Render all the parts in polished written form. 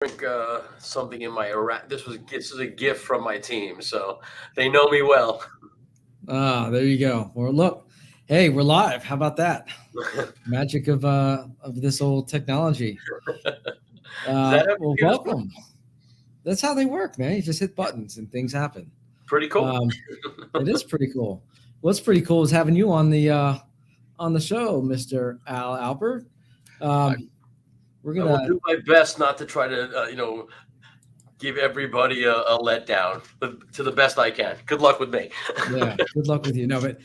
drink something in my this is a gift from my team, so they know me well. Ah, there you go. Well, look, hey, we're live. How about that? Magic of this old technology. Is that how Well, computers work? welcome. That's how they work, man. You just hit buttons and things happen. Pretty cool. Um, it is pretty cool. What's pretty cool is having you on the show, Mister Alper. I, Um, we're I will gonna, do my best not to try to give everybody a letdown, but to the best I can. Good luck with me. yeah. Good luck with you. No, but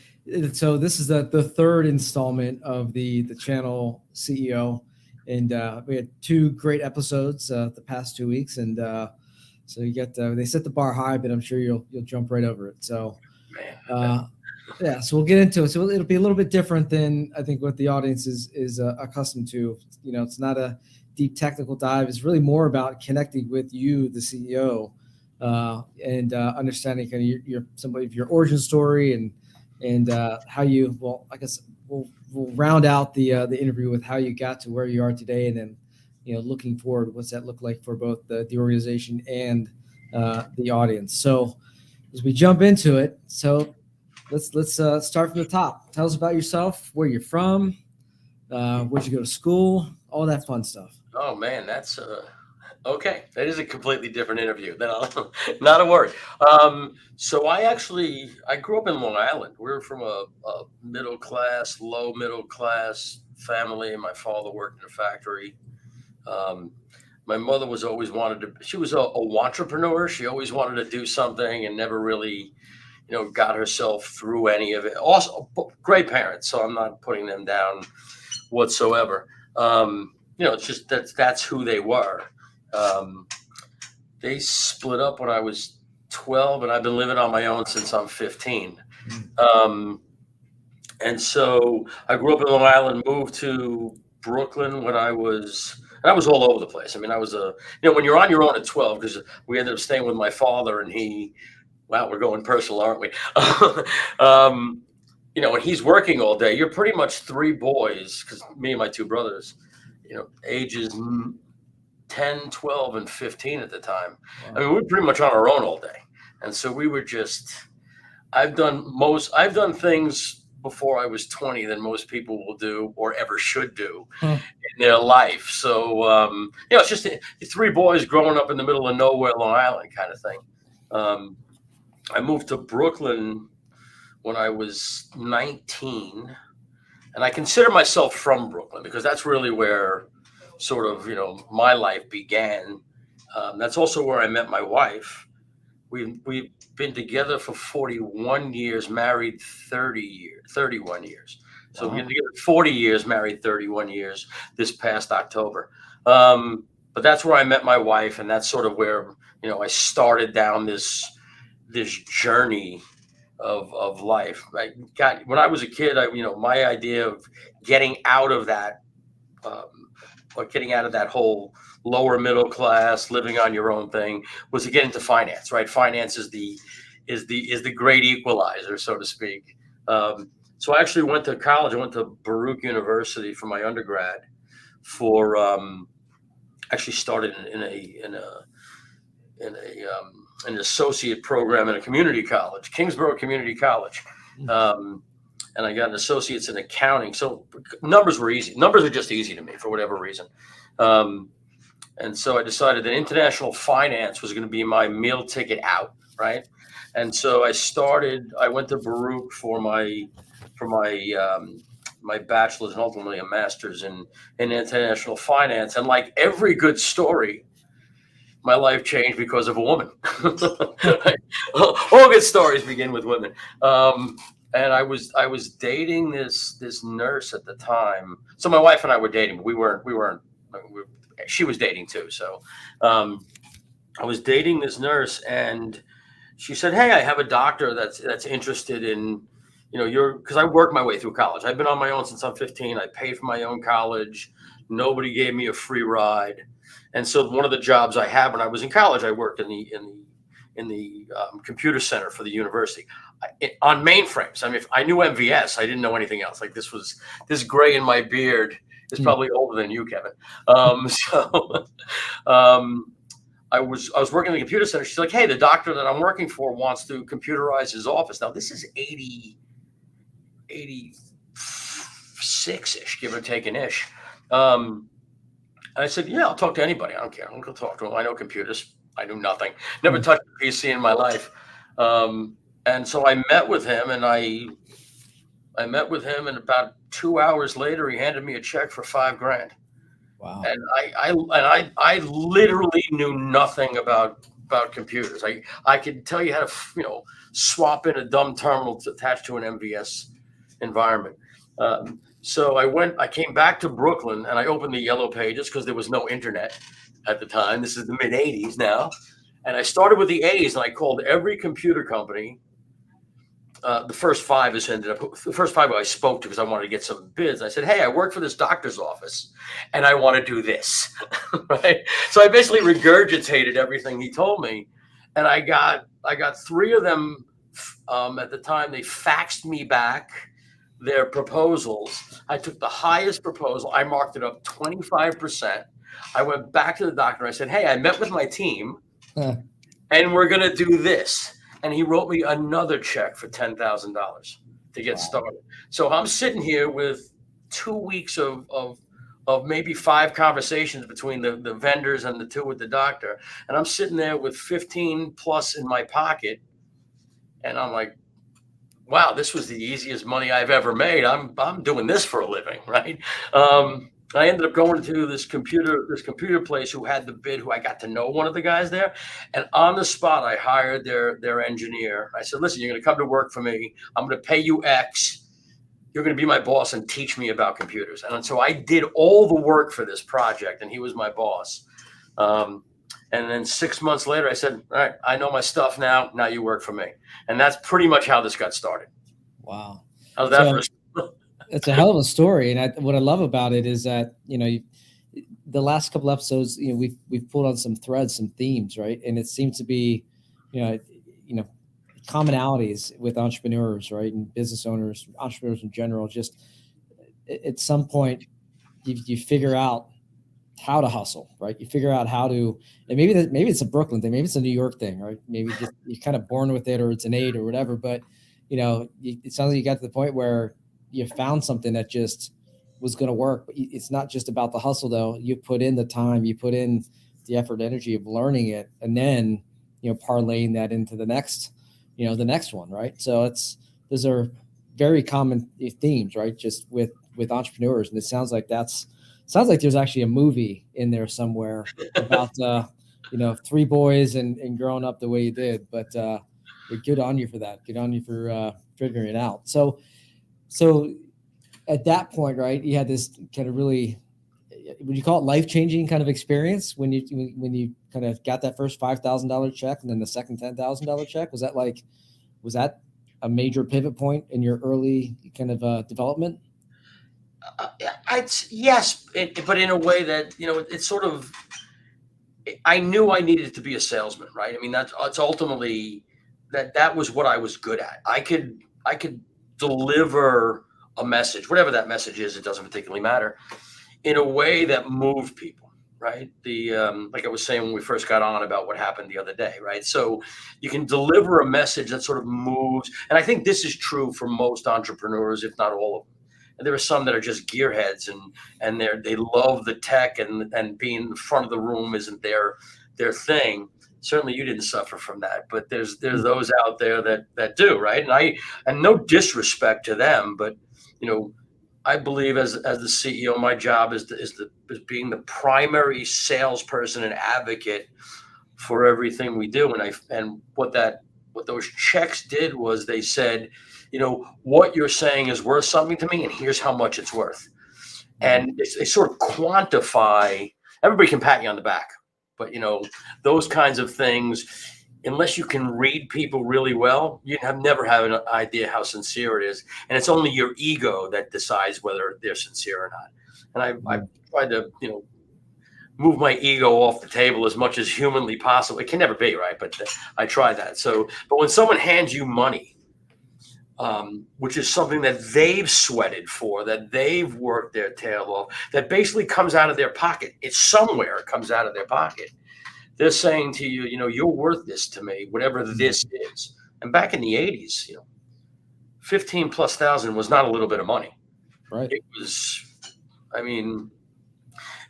so this is the third installment of the channel CEO, and we had two great episodes the past 2 weeks, and so you get they set the bar high, but I'm sure you'll jump right over it. So Man, uh, yeah, so we'll get into it. So it'll be a little bit different than I think what the audience is accustomed to. You know, it's not a deep technical dive. It's really more about connecting with you, the CEO, and understanding kind of your somebody of your origin story and how you. Well, I guess we'll round out the interview with how you got to where you are today, and then looking forward, what's that look like for both the organization and the audience. So as we jump into it, so let's start from the top. Tell us about yourself, where you're from, where'd you go to school, all that fun stuff. oh man, that's okay. That is a completely different interview. Not a word. So I grew up in Long Island. We were from a middle class, low middle class family. My father worked in a factory. Um, my mother was always wanted to. She was a entrepreneur. She always wanted to do something and never really, got herself through any of it. Also, great parents. So I'm not putting them down whatsoever. It's just that's who they were. Um, they split up when I was 12, and I've been living on my own since I'm 15. Mm. Um, and so I grew up in Long Island, moved to Brooklyn and I was all over the place. I mean, I was when you're on your own at 12, because we ended up staying with my father, and wow, we're going personal, aren't we? um, when he's working all day, you're pretty much three boys, because me and my two brothers, ages 10, 12, and 15 at the time. I Wow. mean, we were pretty much on our own all day. And so we were just, I've done things before I was 20 than most people will do or ever should do Huh. in their life. So, it's just three boys growing up in the middle of nowhere, Long Island kind of thing. Um, I moved to Brooklyn when I was 19, and I consider myself from Brooklyn because that's really where sort of my life began. That's also where I met my wife. We've been together for 41 years, married 31 years. So we've been Wow. together 40 years, married 31 years this past October. But that's where I met my wife, and that's sort of where I started down this journey of life. I got when I was a kid, my idea of getting out of that, um, or getting out of that whole lower middle class, living on your own thing, was to get into finance. Right, finance is the great equalizer, so to speak. So I actually went to college. I went to Baruch University for my undergrad. For Actually started in an associate program in a community college, Kingsborough Community College. Mm. Um, and I got an associate's in accounting. So numbers were easy. Numbers are just easy to me for whatever reason. Um, and so I decided that international finance was going to be my meal ticket out, right? And so I went to Baruch for my bachelor's and ultimately a master's in international finance. And like every good story, my life changed because of a woman. All good stories begin with women. And I was dating this nurse at the time. So my wife and I were dating, but we weren't. She was dating too. So um, I was dating this nurse, and she said, "Hey, I have a doctor that's interested in, your because I worked my way through college. I've been on my own since I'm 15. I paid for my own college. Nobody gave me a free ride, and so one of the jobs I had when I was in college, I worked in the computer center for the university on mainframes. I mean, if I knew MVS, I didn't know anything else. Like this gray in my beard is Hmm. probably older than you, Kevin. So um, I was working in the computer center. She's like, "Hey, the doctor that I'm working for wants to computerize his office." Now this is 86 ish, give or take an ish. Um, and I said, "Yeah, I'll talk to anybody. I don't care. I'll go talk to him. I know computers. I knew nothing. Never Hmm. touched a PC in my life." Um, and so I met with him, and I met with him, and about 2 hours later, he handed me a check for 5 grand. Wow. And I literally knew nothing about computers. I could tell you how to swap in a dumb terminal attached to an MVS environment. So I came back to Brooklyn, and I opened the yellow pages because there was no internet at the time. This is the mid '80s now, and I started with the A's, and I called every computer company. The first five is ended up the first five I spoke to because I wanted to get some bids. I said, "Hey, I work for this doctor's office, and I want to do this." Right. So I basically regurgitated everything he told me, and I got three of them. At the time, they faxed me back their proposals. I took the highest proposal. I marked it up 25%. I went back to the doctor. I said, "Hey, I met with my team, Huh. and we're going to do this." And he wrote me another check for $10,000 to get Wow. started. So I'm sitting here with 2 weeks of maybe 5 conversations between the vendors and the two with the doctor. And I'm sitting there with 15 plus in my pocket. And I'm like, wow, this was the easiest money I've ever made. I'm doing this for a living, right? I ended up going to this computer place who had the bid, who I got to know one of the guys there, and on the spot I hired their engineer. I said, "Listen, you're going to come to work for me. I'm going to pay you X. You're going to be my boss and teach me about computers." And so I did all the work for this project, and he was my boss. Um, and then 6 months later, I said, "All right, I know my stuff now. Now you work for me." And that's pretty much how this got started. Wow. How's that for So a it's a hell of a story, and what I love about it is that the last couple episodes, we've pulled on some threads, some themes, right? And it seems to be, you know, you know, commonalities with entrepreneurs, right, and business owners, entrepreneurs in general. Just at some point, you figure out how to hustle, right? You figure out how to, and maybe it's a Brooklyn thing, maybe it's a New York thing, right? Maybe just you're kind of born with it, or it's innate, or whatever. But it sounds like you got to the point where you found something that just was going to work. But it's not just about the hustle, though. You put in the time, you put in the effort, energy of learning it, and then parlaying that into the next one, right? So those are very common themes, right? Just with entrepreneurs, and it sounds like there's actually a movie in there somewhere about three boys and growing up the way you did. But good on you for that. Good on you for figuring it out. So at that point, right, you had this kind of really, would you call it life changing kind of experience when you kind of got that first $5,000 check and then the second $10,000 check? Was that a major pivot point in your early kind of development? Yes, but in a way that it's sort of. I knew I needed to be a salesman, right? I mean, that's ultimately that was what I was good at. I could deliver a message, whatever that message is. It doesn't particularly matter, in a way that moved people, right? Like I was saying when we first got on about what happened the other day, right? So you can deliver a message that sort of moves, and I think this is true for most entrepreneurs, if not all of them. And there are some that are just gearheads, and they love the tech, and being in the front of the room isn't their thing. Certainly, you didn't suffer from that, but there's those out there that do, right? And no disrespect to them, but you know I believe as the CEO, my job is being the primary salesperson and advocate for everything we do. And what those checks did was they said, what you're saying is worth something to me, and here's how much it's worth. Mm. And they sort of quantify. Everybody can pat you on the back, but those kinds of things. Unless you can read people really well, you have never have an idea how sincere it is, and it's only your ego that decides whether they're sincere or not. And I've tried to move my ego off the table as much as humanly possible. It can never be right, but I try that. But when someone hands you money, which is something that they've sweated for, that they've worked their tail off, that basically comes out of their pocket. It's somewhere it comes out of their pocket. They're saying to you, you're worth this to me, whatever Mm. this is. And back in the 80s, 15 plus thousand was not a little bit of money. Right. It was, I mean,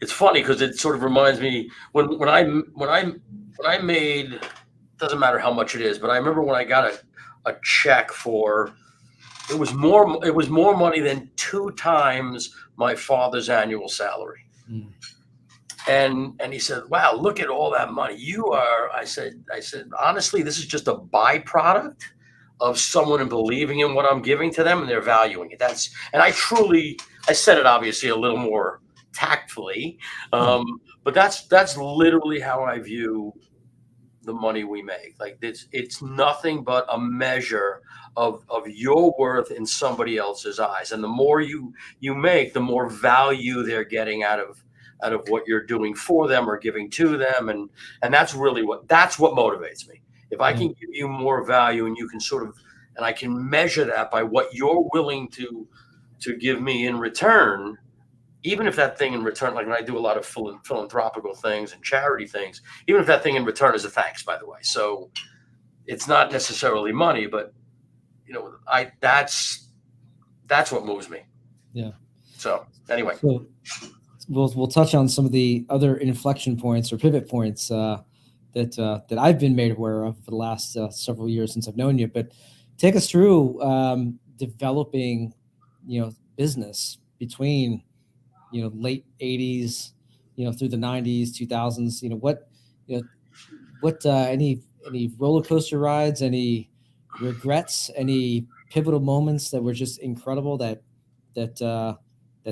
it's funny because it sort of reminds me when I made, doesn't matter how much it is, but I remember when I got a check for, it was more money than 2 times my father's annual salary. Mm. And he said, "Wow, look at all that money. You are," I said, "Honestly, this is just a byproduct of someone believing in what I'm giving to them and they're valuing it." And I said it obviously a little more tactfully, Yeah. but that's literally how I view the money we make. Like it's nothing but a measure of your worth in somebody else's eyes. And the more you make, the more value they're getting out of what you're doing for them or giving to them. And that's what motivates me. If I Yeah. can give you more value and you can and I can measure that by what you're willing to give me in return, even if that thing in return, like when I do a lot of philanthropical things and charity things, even if that thing in return is a thanks, by the way. So it's not necessarily money, but I that's what moves me. Yeah. So anyway, So we'll touch on some of the other inflection points or pivot points that I've been made aware of for the last several years since I've known you. But take us through developing, business between late '80s, through the '90s, 2000s. You know, any roller coaster rides, any regrets, any pivotal moments that were just incredible that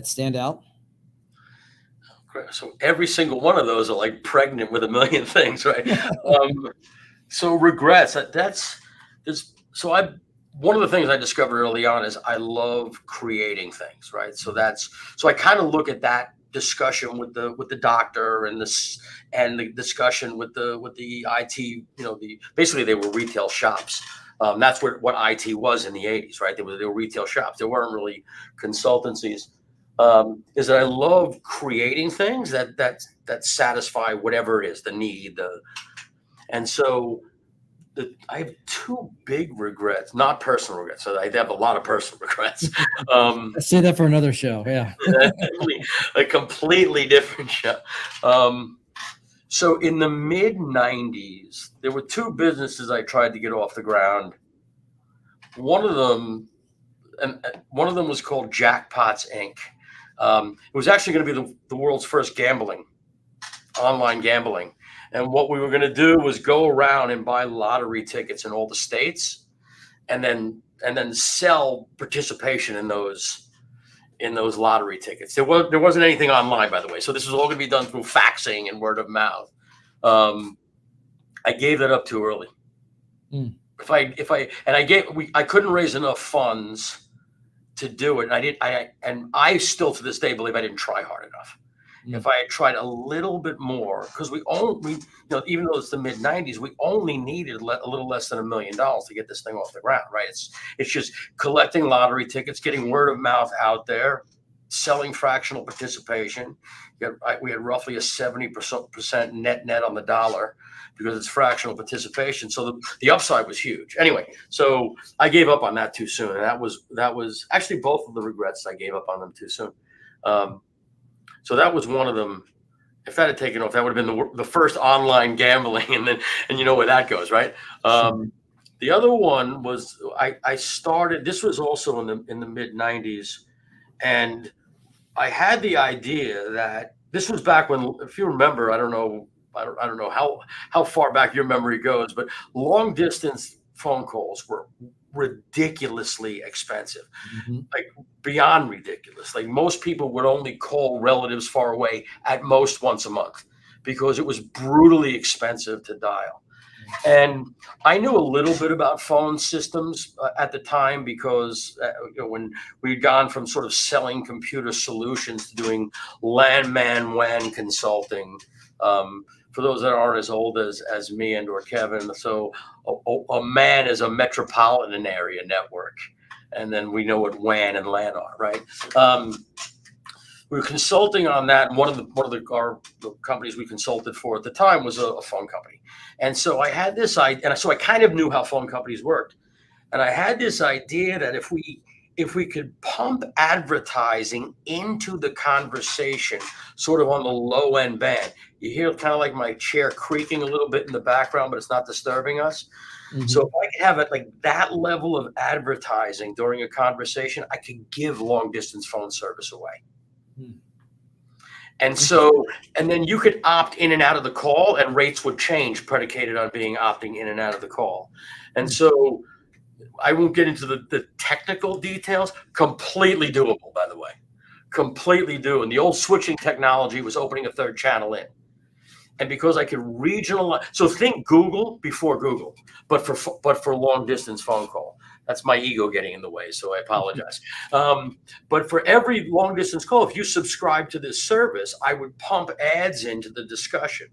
stand out. so every single one of those are like pregnant with a million things, right? Um, so regrets. So I one of the things I discovered early on is I love creating things, right? So I kind of look at that discussion with the doctor and the discussion with the IT. Basically they were retail shops. That's what IT was in the 80s, right? They were retail shops. They weren't really consultancies. Is that I love creating things that satisfy whatever it is, the need, and so I have two big regrets, not personal regrets. So I have a lot of personal regrets. Um, Let's say that for another show. Yeah. a completely different show. Um, so in the mid '90s, there were two businesses I tried to get off the ground. One of them, and one of them was called Jackpots Inc. It was actually going to be the world's first online gambling. And what we were going to do was go around and buy lottery tickets in all the states, and then sell participation in those lottery tickets. There wasn't anything online, by the way. So this was all going to be done through faxing and word of mouth. Um, I gave that up too early. Mm. I couldn't raise enough funds to do it. And I still to this day believe I didn't try hard enough. If I had tried a little bit more, because even though it's the mid '90s, we only needed a little less than $1 million to get this thing off the ground, right? It's just collecting lottery tickets, getting word of mouth out there, selling fractional participation. We had roughly a 70% net on the dollar because it's fractional participation. So the upside was huge. Anyway, so I gave up on that too soon, and that was actually both of the regrets. I gave up on them too soon. So that was one of them. If that had taken off, that would have been the first online gambling, and you know where that goes, right? Sure. The other one was I started. This was also in the mid '90s, and I had the idea that this was back when, if you remember, I don't know how far back your memory goes, but long distance phone calls were ridiculously expensive, Mm-hmm. like beyond ridiculous. Like most people would only call relatives far away at most once a month because it was brutally expensive to dial. And I knew a little bit about phone systems at the time because when we'd gone from sort of selling computer solutions to doing LAN WAN consulting. For those that aren't as old as me and or Kevin, so a MAN is a metropolitan area network. and then we know what WAN and LAN are, right? Um, we were consulting on that, and the companies we consulted for at the time was a phone company, and so I had this idea, and so I kind of knew how phone companies worked, and I had this idea that if we could pump advertising into the conversation, sort of on the low end band, you hear kind of like my chair creaking a little bit in the background, but it's not disturbing us. So Hmm. if I could have it like that level of advertising during a conversation, I could give long distance phone service away. And Interesting. so, and then you could opt in and out of the call, and rates would change predicated on being opting in and out of the call. And Hmm. so I won't get into the technical details. Completely doable, by the way. Completely doable. And the old switching technology was opening a third channel in. And because I could regionalize, so think Google before Google, but for long distance phone call. That's my ego getting in the way, so I apologize. But for every long distance call, if you subscribe to this service, I would pump ads into the discussion.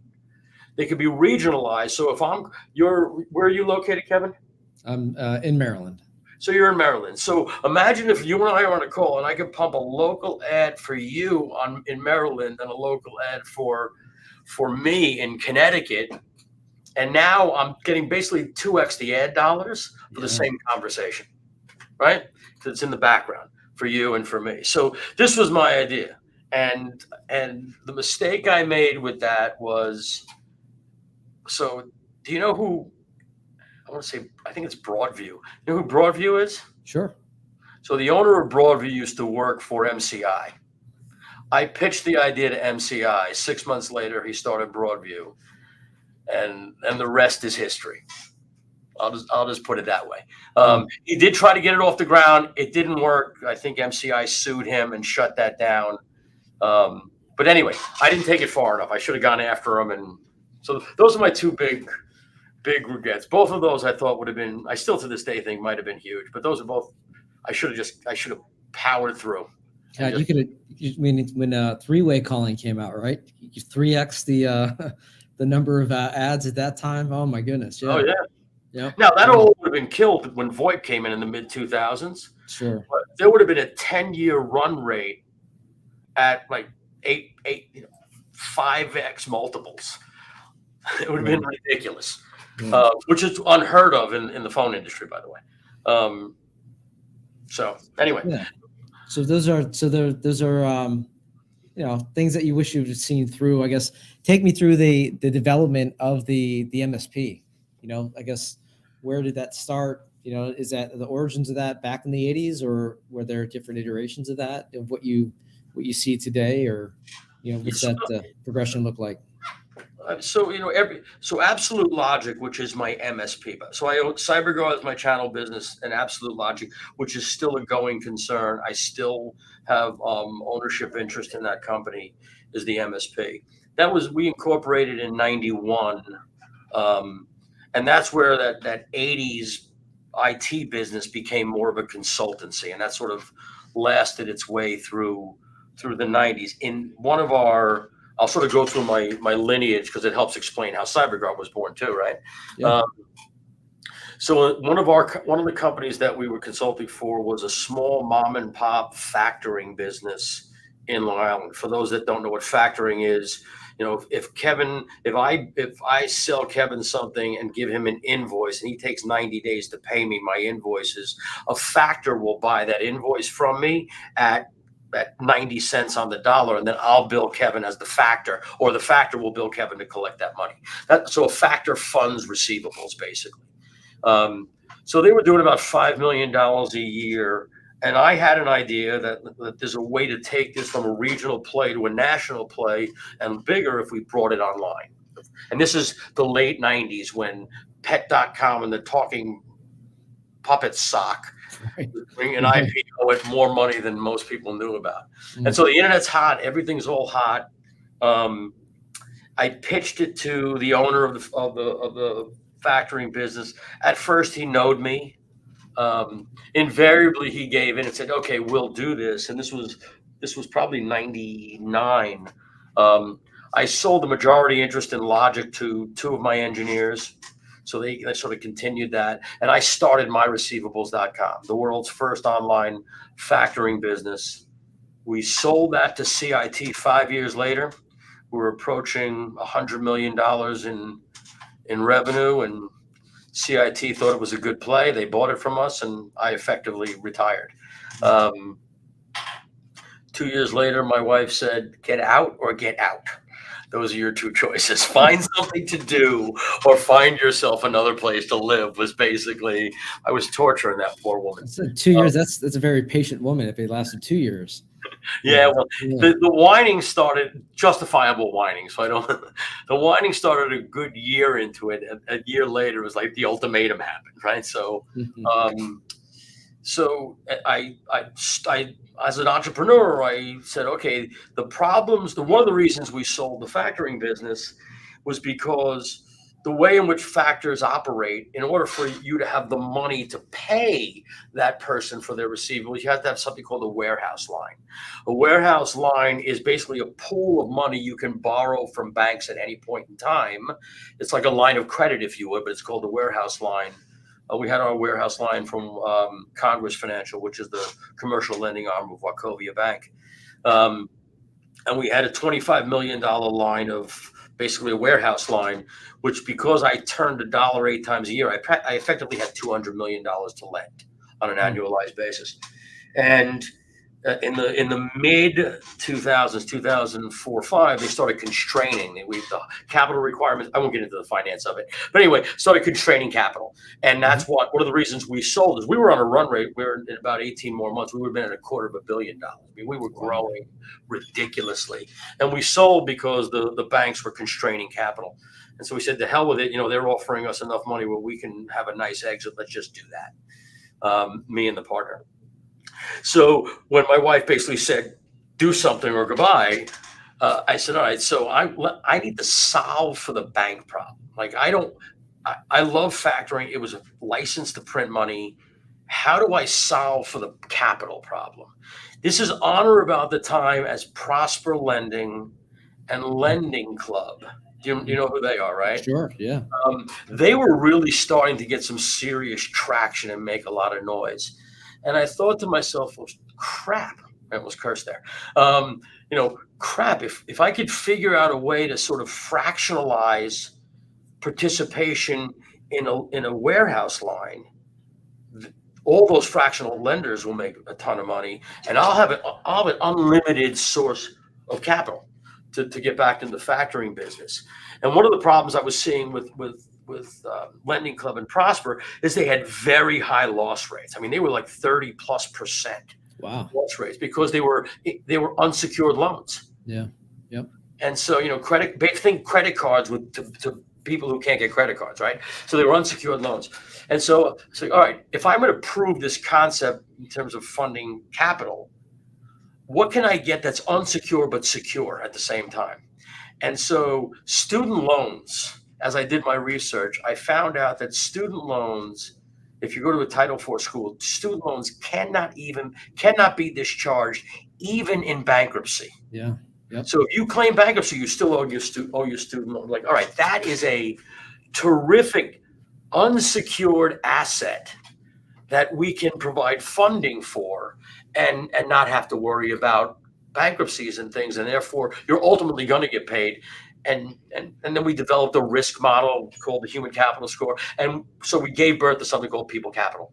They could be regionalized. So if where are you located, Kevin? I'm in Maryland. So you're in Maryland. So imagine if you and I are on a call, and I could pump a local ad for you in Maryland and a local ad for me in Connecticut, and now I'm getting basically 2x the ad dollars for the Yeah. same conversation, right? Because it's in the background for you and for me. So this was my idea, and the mistake I made with that was, so do you know who, I want to say, I think it's Broadview. You know who Broadview is? Sure. So the owner of Broadview used to work for MCI. I pitched the idea to MCI. 6 months later, he started Broadview, and the rest is history. I'll just put it that way. Hmm. He did try to get it off the ground. It didn't work. I think MCI sued him and shut that down. But anyway, I didn't take it far enough. I should have gone after him, and so those are my two big regrets. Both of those I thought would have been. I still to this day think might have been huge. But those are both. I should have powered through. And God, just, you could have. When three-way calling came out, right? You 3x the number of ads at that time. Oh my goodness. oh Yeah. yeah. Yep. Now that Yeah. all would have been killed when VoIP came in the mid 2000s. Sure. But there would have been a 10-year run rate at like eight 5x multiples. It would have been Right. ridiculous, Yeah. which is unheard of in the phone industry, by the way. So anyway, Yeah. So those are things that you wish you would have seen through. I guess take me through the development of the MSP. I guess where did that start? Is that the origins of that back in the 80s, or were there different iterations of that, of what you see today, or what's it's, that progression look like? so Absolute Logic, which is my MSP. So I own CyberGo as my channel business, and Absolute Logic, which is still a going concern. I still have ownership interest in that company, is the MSP. We incorporated in '91, and that's where that '80s IT business became more of a consultancy, and that sort of lasted its way through the '90s. In one of our I'll sort of go through my lineage because it helps explain how CyberGuard was born too, right? Yeah. Um, so one of the companies that we were consulting for was a small mom and pop factoring business in Long Island. For those that don't know what factoring is, if I sell Kevin something and give him an invoice and he takes 90 days to pay me my invoices, a factor will buy that invoice from me at 90 cents on the dollar, and then I'll bill Kevin as the factor, or the factor will bill Kevin to collect that money. So a factor funds receivables, basically. So they were doing about $5 million a year. And I had an idea that there's a way to take this from a regional play to a national play, and bigger if we brought it online. And this is the late 90s when pet.com and the talking puppet sock Right. bring an Right. IPO at more money than most people knew about. Mm. And so the internet's hot, everything's all hot. I pitched it to the owner of the factoring business. At first, he knowed me. Invariably, he gave in and said, "Okay, we'll do this." And this was probably '99. I sold the majority interest in Logic to two of my engineers. So they sort of continued that. And I started myreceivables.com, the world's first online factoring business. We sold that to CIT 5 years later. We were approaching $100 million in revenue, and CIT thought it was a good play. They bought it from us, and I effectively retired. Um, 2 years later, my wife said, "Get out or get out. Those are your two choices. Find something to do or find yourself another place to live." Was basically, I was torturing that poor woman. So 2 years. That's a very patient woman. If it lasted 2 years. Yeah, well, Yeah. the whining started, justifiable whining. So I don't, the whining started a good year into it. A year later, it was like the ultimatum happened, right? So, so I, as an entrepreneur, I said, okay, one of the reasons we sold the factoring business was because the way in which factors operate, in order for you to have the money to pay that person for their receivables, you have to have something called a warehouse line. A warehouse line is basically a pool of money you can borrow from banks at any point in time. It's like a line of credit, if you would, but it's called a warehouse line. We had our warehouse line from Congress Financial, which is the commercial lending arm of Wachovia Bank. And we had a $25 million line of basically a warehouse line, which, because I turned $1 8 times a year, I effectively had $200 million to lend on an annualized basis. And in the mid 2000s, 2004, 5, they started constraining the capital requirements. I won't get into the finance of it, but anyway, started constraining capital, and that's one of the reasons we sold. Is we were on a run rate where in about 18 more months we would have been at $250 million. I mean, we were growing ridiculously, and we sold because the banks were constraining capital. And so we said, to hell with it. They're offering us enough money where we can have a nice exit. Let's just do that. Me and the partner. So when my wife basically said, "Do something or goodbye," I said, "All right." So I need to solve for the bank problem. Like, I love factoring. It was a license to print money. How do I solve for the capital problem? This is on or about the time as Prosper Lending and Lending Club. Do you know who they are, right? Sure. Yeah. They were really starting to get some serious traction and make a lot of noise. And I thought to myself, well, crap, I almost cursed there. Crap, if I could figure out a way to sort of fractionalize participation in a warehouse line, all those fractional lenders will make a ton of money, and I'll have an unlimited source of capital to get back into the factoring business. And one of the problems I was seeing with Lending Club and Prosper is they had very high loss rates. I mean, they were like 30+% loss rates because they were unsecured loans. Yeah. Yep. And so, think credit cards to people who can't get credit cards, right? So they were unsecured loans. And so, all right, if I'm going to prove this concept in terms of funding capital, what can I get that's unsecured but secure at the same time? And so student loans, as I did my research, I found out that student loans, if you go to a Title IV school, student loans cannot be discharged even in bankruptcy. Yeah. Yep. So if you claim bankruptcy, you still owe your student loan. Like, all right, that is a terrific unsecured asset that we can provide funding for and not have to worry about bankruptcies and things, and therefore you're ultimately going to get paid. And then we developed a risk model called the human capital score, and so we gave birth to something called People Capital,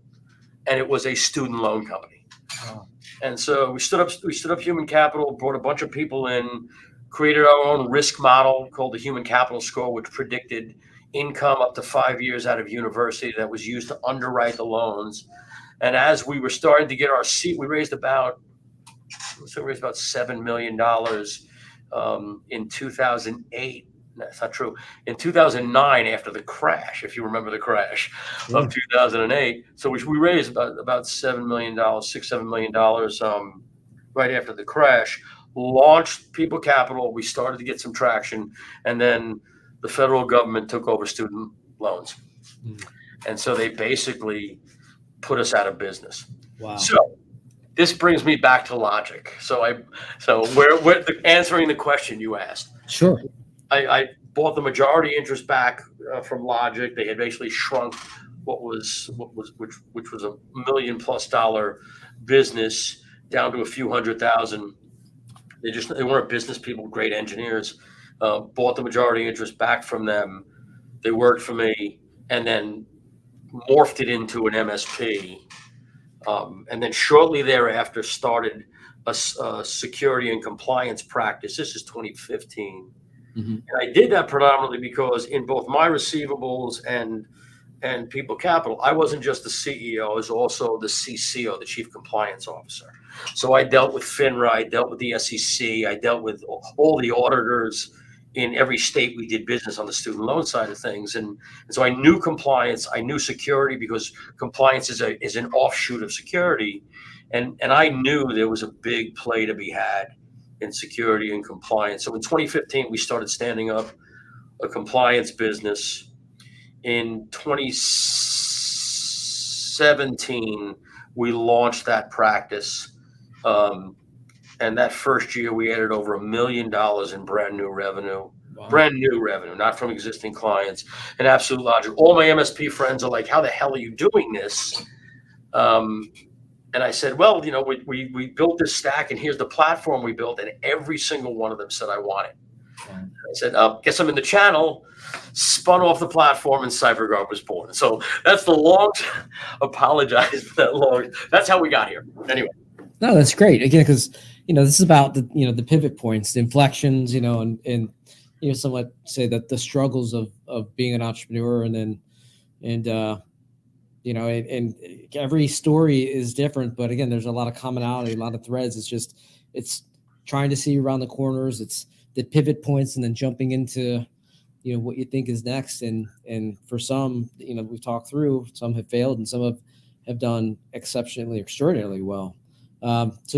and it was a student loan company. Wow. And so we stood up human capital, brought a bunch of people in, created our own risk model called the human capital score, which predicted income up to 5 years out of university that was used to underwrite the loans. And as we were starting to get our seat, we raised about $7 million in 2008. That's not true. In 2009, after the crash, if you remember the crash of 2008. So we raised about $7 million, $6-7 million right after the crash, launched People Capital. We started to get some traction, and then the federal government took over student loans. And so they basically put us out of business. Wow. So this brings me back to logic. So we're answering the question you asked. Sure. I bought the majority interest back from Logic. They had basically shrunk which was $1 million+ business down to a few hundred thousand. They weren't business people, great engineers. Bought the majority interest back from them. They worked for me, and then morphed it into an MSP. And then shortly thereafter started a security and compliance practice. This is 2015. Mm-hmm. And I did that predominantly because in both my receivables and People Capital, I wasn't just the CEO, I was also the CCO, the Chief Compliance Officer. So I dealt with FINRA, I dealt with the SEC, I dealt with all the auditors in every state we did business on the student loan side of things. And so I knew compliance, I knew security, because compliance is an offshoot of security. And I knew there was a big play to be had in security and compliance. So in 2015, we started standing up a compliance business. In 2017, we launched that practice. And that first year, we added over $1 million in brand new revenue. Wow. Brand new revenue, not from existing clients. And absolute logic. All my MSP friends are like, how the hell are you doing this? And I said, well, we built this stack, and here's the platform we built. And every single one of them said, I want it. I said, guess I'm in the channel, spun off the platform, and CyberGuard was born. So that's the long, apologize for that long. That's how we got here. Anyway. No, that's great. Again, because, this is about the pivot points, the inflections, and somewhat say that the struggles of being an entrepreneur, and every story is different, but again, there's a lot of commonality, a lot of threads. It's trying to see around the corners. It's the pivot points, and then jumping into, what you think is next. And for some, we've talked through, some have failed and some have done extraordinarily well. So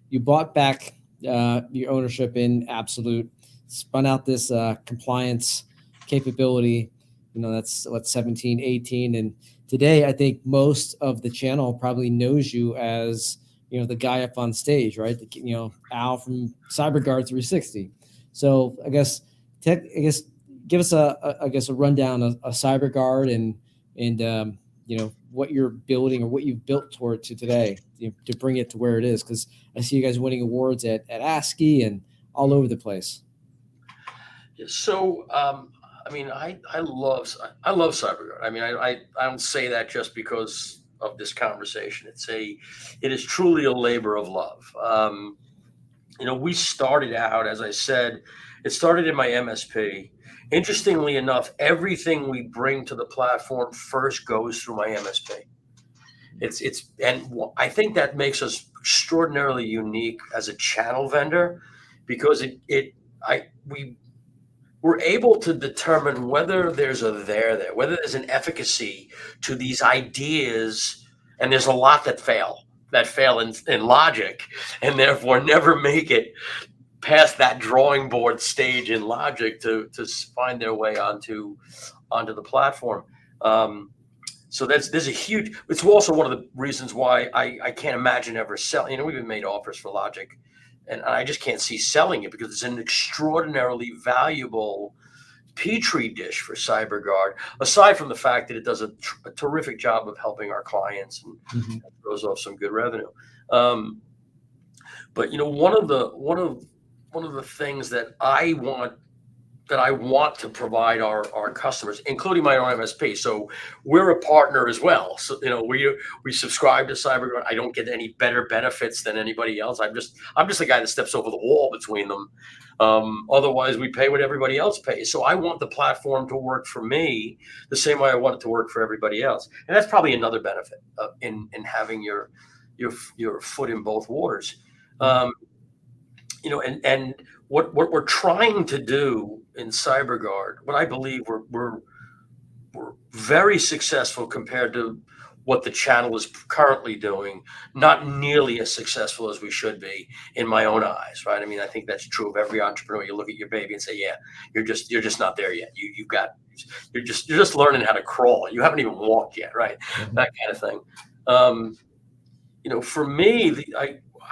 you bought back your ownership in Absolute, spun out this compliance capability. That's 17, 18. And today, I think most of the channel probably knows you as, the guy up on stage, right? Al from CyberGuard 360. So I guess give us a rundown of CyberGuard and what you're building, or what you've built toward to today, to bring it to where it is. Because I see you guys winning awards at ASCII and all over the place. So I love CyberGuard. I don't say that just because of this conversation. It is truly a labor of love. We started out, as I said, it started in my MSP. Interestingly enough, everything we bring to the platform first goes through my MSP. And I think that makes us extraordinarily unique as a channel vendor, because we're able to determine whether there's whether there's an efficacy to these ideas. And there's a lot that fail in logic, and therefore never make it past that drawing board stage in logic to find their way onto the platform. So there's a huge. It's also one of the reasons why I can't imagine ever selling. We've been made offers for logic, and I just can't see selling it, because it's an extraordinarily valuable petri dish for CyberGuard, aside from the fact that it does a terrific job of helping our clients and throws off some good revenue. But one of the things that I want to provide our customers, including my own MSP. So we're a partner as well. So we subscribe to CyberGuard. I don't get any better benefits than anybody else. I'm just the guy that steps over the wall between them. Otherwise, we pay what everybody else pays. So I want the platform to work for me the same way I want it to work for everybody else. And that's probably another benefit in having your foot in both waters. And what we're trying to do in CyberGuard, what I believe we're very successful compared to what the channel is currently doing, not nearly as successful as we should be in my own eyes, right? I think that's true of every entrepreneur. You look at your baby and say, yeah, you're just not there yet. You're just learning how to crawl. You haven't even walked yet, right? That kind of thing. For me,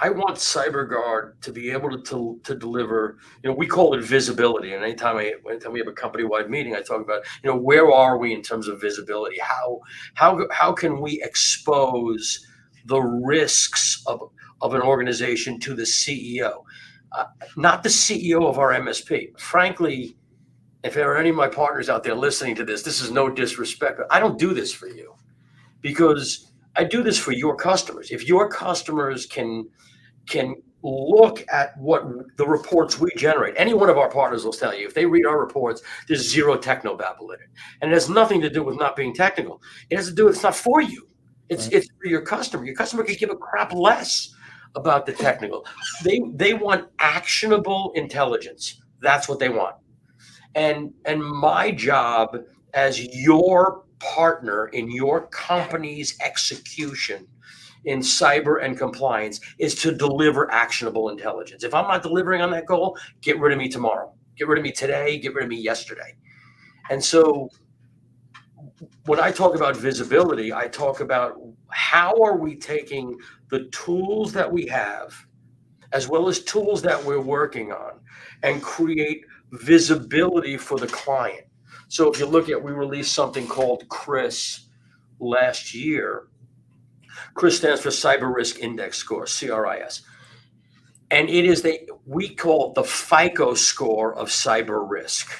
I want CyberGuard to be able to deliver. We call it visibility. And anytime we have a company wide meeting, I talk about where are we in terms of visibility? How can we expose the risks of an organization to the CEO, uh, not the CEO of our MSP. Frankly, if there are any of my partners out there listening to this, this is no disrespect, but I don't do this for you because I do this for your customers. If your customers can look at what the reports we generate. Any one of our partners will tell you if they read our reports, there's zero technobabble in it, and it has nothing to do with not being technical. It has to do with it's not for you. It's Right. it's for your customer. Your customer could give a crap less about the technical. They want actionable intelligence. That's what they want. And my job as your partner in your company's execution in cyber and compliance is to deliver actionable intelligence. If I'm not delivering on that goal, get rid of me tomorrow. Get rid of me today, get rid of me yesterday. And so when I talk about visibility, I talk about how are we taking the tools that we have as well as tools that we're working on and create visibility for the client. So if you look at, we released something called CRIS last year. CRIS stands for Cyber Risk Index Score, CRIS. And it is we call it the FICO score of cyber risk,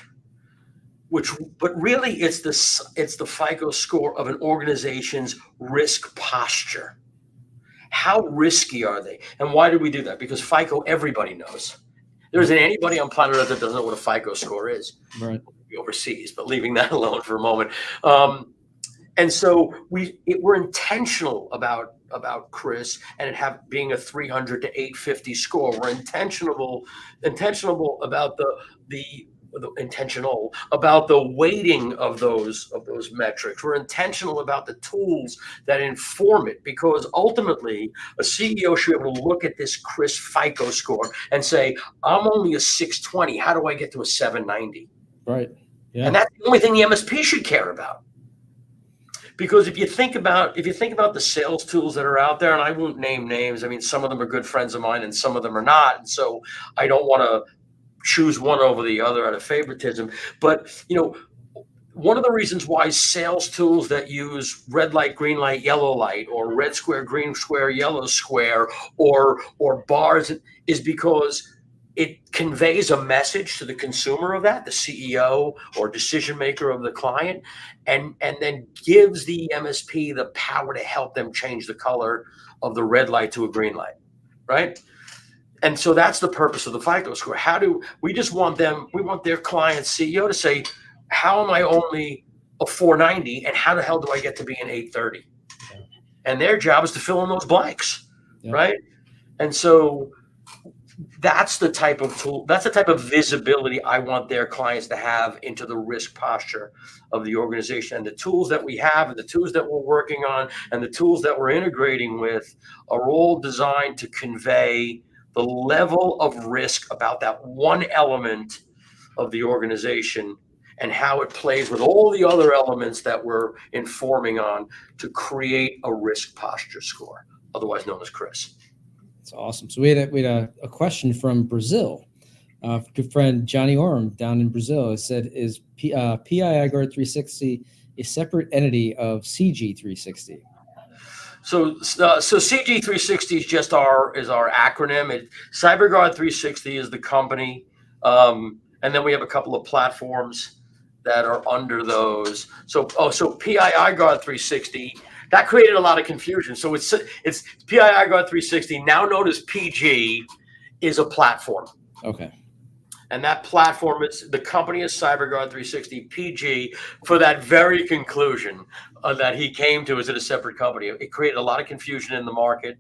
but really it's the FICO score of an organization's risk posture. How risky are they? And why did we do that? Because FICO, everybody knows. There isn't anybody on planet Earth that doesn't know what a FICO score is. Right. Overseas, but leaving that alone for a moment. And so we're intentional about CRIS and it being a 300 to 850 score. We're intentional about the intentional about the weighting of those metrics. We're intentional about the tools that inform it because ultimately a CEO should be able to look at this CRIS FICO score and say, I'm only a 620. How do I get to a 790? Right. Yeah. And that's the only thing the MSP should care about. Because if you think about the sales tools that are out there, and I won't name names, I mean, some of them are good friends of mine and some of them are not. And so I don't want to choose one over the other out of favoritism. But, one of the reasons why sales tools that use red light, green light, yellow light, or red square, green square, yellow square, or bars is because it conveys a message to the consumer of that, the CEO or decision maker of the client, and then gives the MSP the power to help them change the color of the red light to a green light, right? And so that's the purpose of the FICO score. We want their client CEO to say, how am I only a 490 and how the hell do I get to be an 830? And their job is to fill in those blanks, right? And so that's the type of tool, that's the type of visibility I want their clients to have into the risk posture of the organization. And the tools that we have and the tools that we're working on and the tools that we're integrating with are all designed to convey the level of risk about that one element of the organization and how it plays with all the other elements that we're informing on to create a risk posture score, otherwise known as CRIS. That's awesome. So we had a question from Brazil. Good friend Johnny Orm down in Brazil. It said, "Is PII Guard 360 a separate entity of CG 360?" So CG 360 is just our acronym. CyberGuard 360 is the company, and then we have a couple of platforms that are under those. So PII Guard 360. That created a lot of confusion. So it's PII Guard 360, now known as PG, is a platform. Okay. And that platform, the company is CyberGuard 360 PG for that very conclusion that he came to as a separate company. It created a lot of confusion in the market.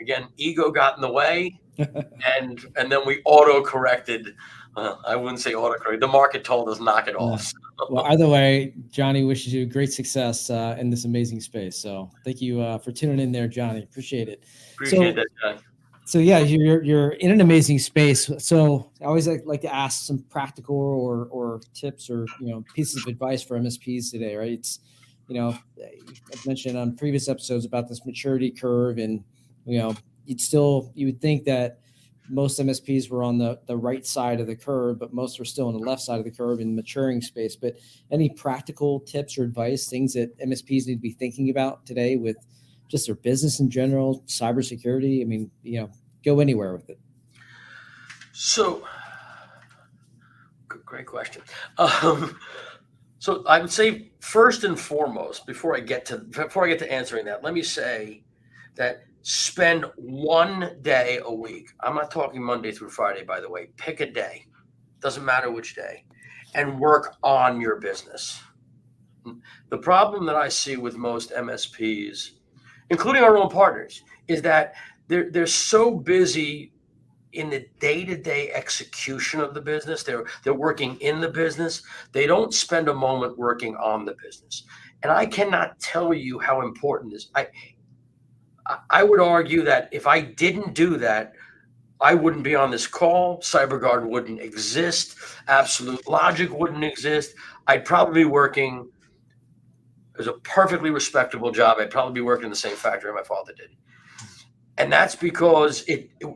Again, ego got in the way, and then we auto-corrected. I wouldn't say auto-correct. The market told us knock it off. Well, either way, Johnny wishes you great success in this amazing space. So thank you for tuning in there, Johnny. Appreciate it. Appreciate that, Johnny. So yeah, you're in an amazing space. So I always like to ask some practical or tips or pieces of advice for MSPs today, right? It's I've mentioned on previous episodes about this maturity curve, and you would think that most MSPs were on the right side of the curve, but most are still on the left side of the curve in maturing space. But any practical tips or advice, things that MSPs need to be thinking about today with just their business in general, cybersecurity? I mean, go anywhere with it. So, great question. Um, so I would say first and foremost, before I get to answering that, let me say that spend one day a week. I'm not talking Monday through Friday, by the way. Pick a day, doesn't matter which day, and work on your business. The problem that I see with most MSPs, including our own partners, is that they're so busy in the day-to-day execution of the business. They're working in the business. They don't spend a moment working on the business. And I cannot tell you how important this. I would argue that if I didn't do that, I wouldn't be on this call. CyberGuard wouldn't exist. Absolute Logic wouldn't exist. I'd probably be working as a perfectly respectable job. I'd probably be working in the same factory my father did. And that's because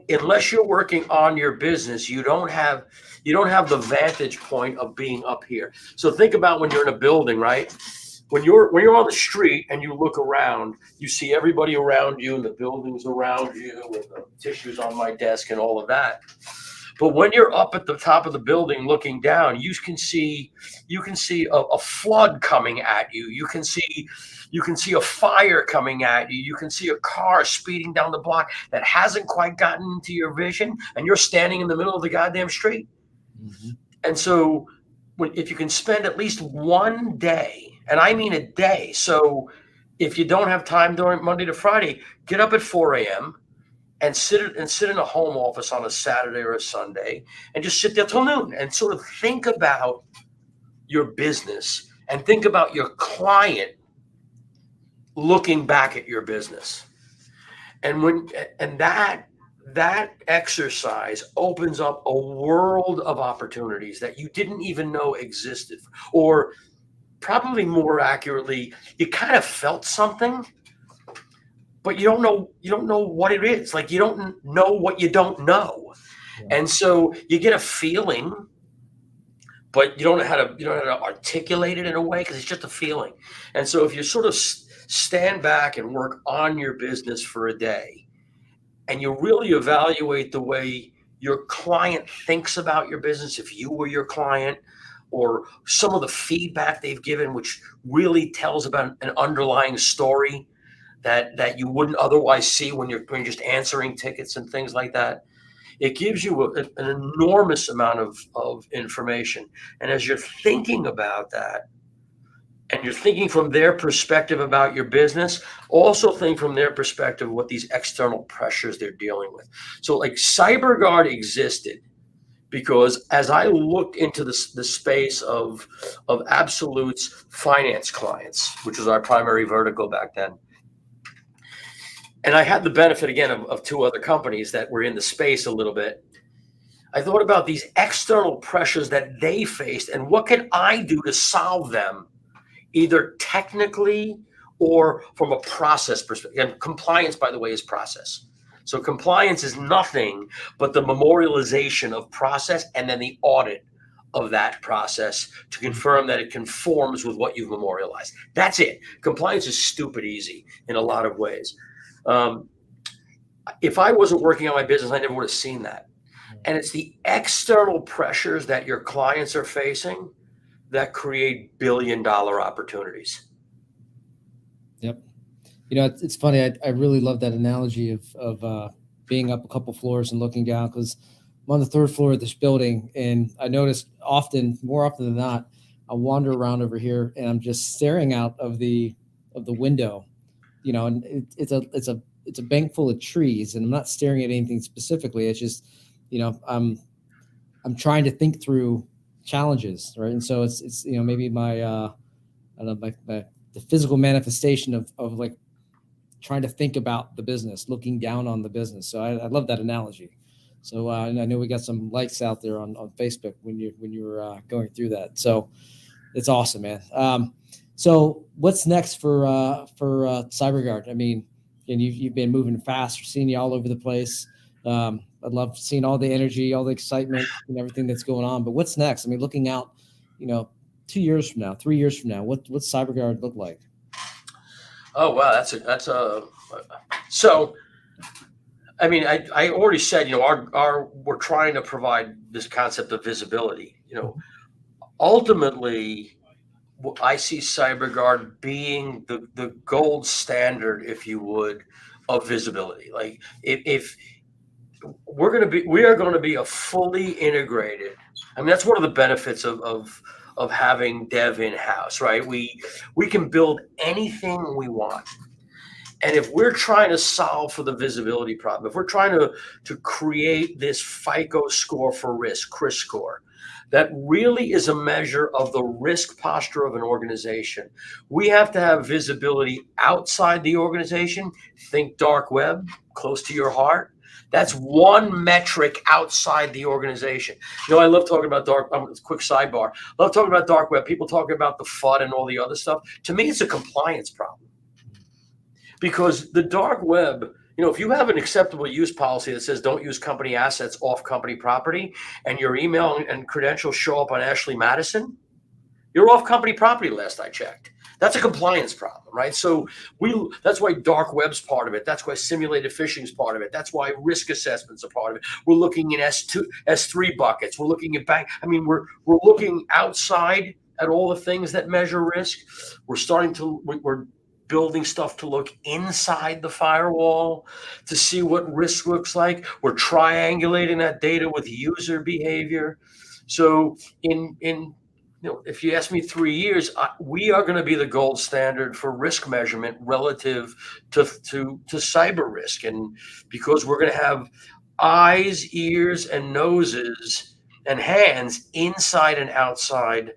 unless you're working on your business, you don't have the vantage point of being up here. So think about when you're in a building, right? When you're on the street and you look around, you see everybody around you and the buildings around you and the tissues on my desk and all of that. But when you're up at the top of the building looking down, you can see a flood coming at you. You can see a fire coming at you. You can see a car speeding down the block that hasn't quite gotten into your vision, and you're standing in the middle of the goddamn street. Mm-hmm. And so, if you can spend at least one day, and I mean a day, so if you don't have time during Monday to Friday, get up at 4 a.m. and sit in a home office on a Saturday or a Sunday and just sit there till noon and sort of think about your business and think about your client looking back at your business. And that exercise opens up a world of opportunities that you didn't even know existed, or probably more accurately, you kind of felt something, but you don't know what it is. Like, you don't know what you don't know. Yeah. And so you get a feeling, but you don't know how to articulate it in a way, because it's just a feeling. And so if you sort of stand back and work on your business for a day, and you really evaluate the way your client thinks about your business, if you were your client, or some of the feedback they've given, which really tells about an underlying story that you wouldn't otherwise see when you're just answering tickets and things like that. It gives you an enormous amount of information. And as you're thinking about that, and you're thinking from their perspective about your business, also think from their perspective what these external pressures they're dealing with. So, like, CyberGuard existed because as I looked into the space of Absolute's finance clients, which was our primary vertical back then, and I had the benefit again of two other companies that were in the space a little bit. I thought about these external pressures that they faced and what can I do to solve them, either technically or from a process perspective. And compliance, by the way, is process. So compliance is nothing but the memorialization of process and then the audit of that process to confirm that it conforms with what you've memorialized. That's it. Compliance is stupid easy in a lot of ways. If I wasn't working on my business, I never would have seen that. And it's the external pressures that your clients are facing that create billion-dollar opportunities. Yep. It's funny. I really love that analogy of being up a couple floors and looking down, because I'm on the third floor of this building, and I noticed more often than not, I wander around over here and I'm just staring out of the window, and it's a bank full of trees, and I'm not staring at anything specifically. It's just, I'm trying to think through challenges, right? And so it's maybe my I don't know, the physical manifestation of like trying to think about the business, looking down on the business. So I love that analogy. So and I know we got some likes out there on Facebook when you were going through that. So it's awesome, man. So what's next for CyberGuard? I mean, and you've been moving fast. We're seeing you all over the place. I love seeing all the energy, all the excitement, and everything that's going on. But what's next? I mean, looking out, 2 years from now, 3 years from now, what's CyberGuard look like? Oh wow, that's a so. I mean, I already said, our we're trying to provide this concept of visibility. Ultimately, I see CyberGuard being the gold standard, if you would, of visibility. Like if we are going to be a fully integrated. I mean, that's one of the benefits of having dev in house, right? We can build anything we want. And if we're trying to solve for the visibility problem, if we're trying to create this FICO score for risk, CRIS score, that really is a measure of the risk posture of an organization. We have to have visibility outside the organization. Think dark web, close to your heart. That's one metric outside the organization. I love talking about dark. Quick sidebar. I love talking about dark web. People talking about the FUD and all the other stuff. To me, it's a compliance problem. Because the dark web, if you have an acceptable use policy that says don't use company assets off company property, and your email and credentials show up on Ashley Madison, you're off company property last I checked. That's a compliance problem, right? So that's why dark web's part of it. That's why simulated phishing is part of it. That's why risk assessments are part of it. We're looking in S2, S3 buckets. We're looking at bank. I mean, we're looking outside at all the things that measure risk. We're building stuff to look inside the firewall to see what risk looks like. We're triangulating that data with user behavior. So if you ask me 3 years, we are going to be the gold standard for risk measurement relative to cyber risk. And because we're going to have eyes, ears, and noses and hands inside and outside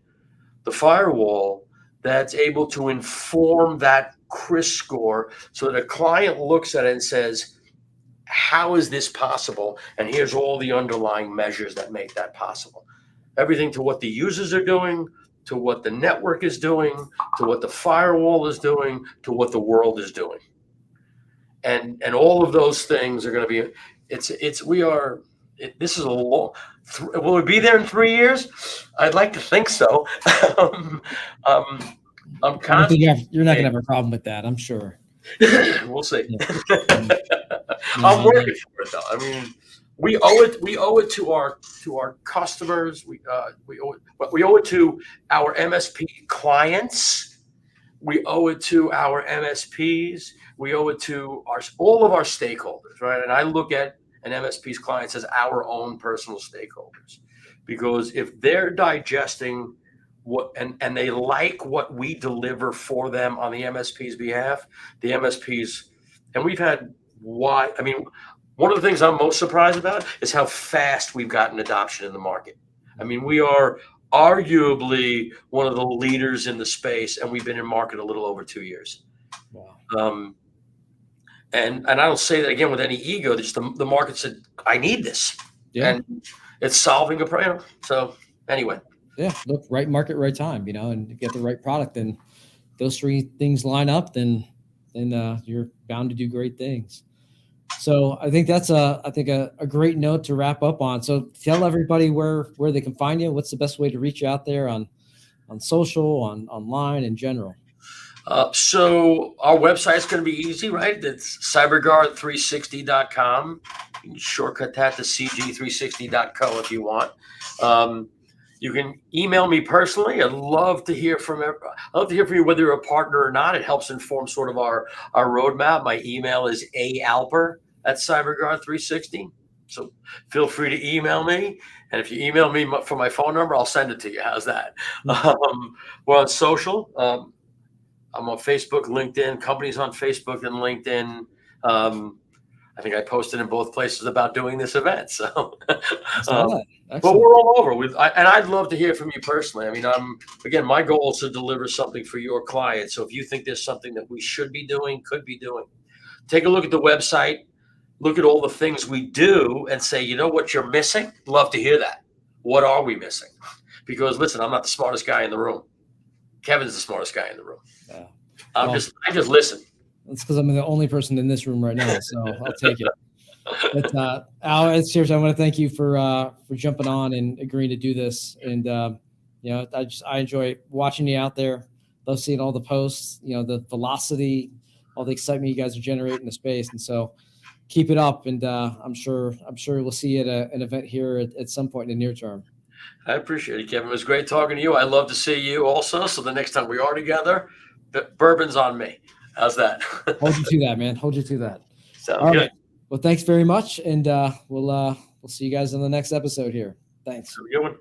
the firewall, that's able to inform that CRIS score so that a client looks at it and says, how is this possible? And here's all the underlying measures that make that possible. Everything to what the users are doing, to what the network is doing, to what the firewall is doing, to what the world is doing. And all of those things are going to be, this is a long, will it be there in 3 years? I'd like to think so. I'm I think you're not going to have a problem with that, I'm sure. We'll see. Yeah. I'm working for it, though. I mean, we owe it to our customers. We owe it to our MSP clients. We owe it to our MSPs. We owe it to all of our stakeholders, right? And I look at an MSP's clients as our own personal stakeholders, because if they're digesting and they like what we deliver for them on the MSP's behalf, the MSPs, and we've had one of the things I'm most surprised about is how fast we've gotten adoption in the market. I mean, we are arguably one of the leaders in the space, and we've been in market a little over 2 years. Wow. And I don't say that again with any ego. Just the market said, I need this. Yeah. And it's solving a problem. So anyway. Yeah, look, right market, right time, and get the right product, and those three things line up, then you're bound to do great things. So I think that's a great note to wrap up on. So tell everybody where they can find you. What's the best way to reach you out there on social, online in general? So our website's going to be easy, right? It's cyberguard360.com. You can shortcut that to cg360.co if you want. You can email me personally. I'd love to hear from you, whether you're a partner or not. It helps inform sort of our roadmap. My email is Alper@cyberguard360. So feel free to email me. And if you email me for my phone number, I'll send it to you. How's that? We're on social. I'm on Facebook, LinkedIn. Companies on Facebook and LinkedIn. I think I posted in both places about doing this event. So, but we're all over. And I'd love to hear from you personally. I mean, my goal is to deliver something for your clients. So if you think there's something that we should be doing, could be doing, take a look at the website, look at all the things we do, and say, you know what you're missing? Love to hear that. What are we missing? Because listen, I'm not the smartest guy in the room. Kevin's the smartest guy in the room. Yeah. I just listen. It's because I'm the only person in this room right now, so I'll take it. But Al, seriously, I want to thank you for jumping on and agreeing to do this. And I enjoy watching you out there. Love seeing all the posts. The velocity, all the excitement you guys are generating in the space. And so keep it up. And I'm sure we'll see you at an event here at some point in the near term. I appreciate it, Kevin. It was great talking to you. I love to see you also. So the next time we are together, bourbon's on me. How's that? Hold you to that, man. Hold you to that. Sounds all good. Right. Well, thanks very much. And we'll see you guys in the next episode here. Thanks. Have a good one.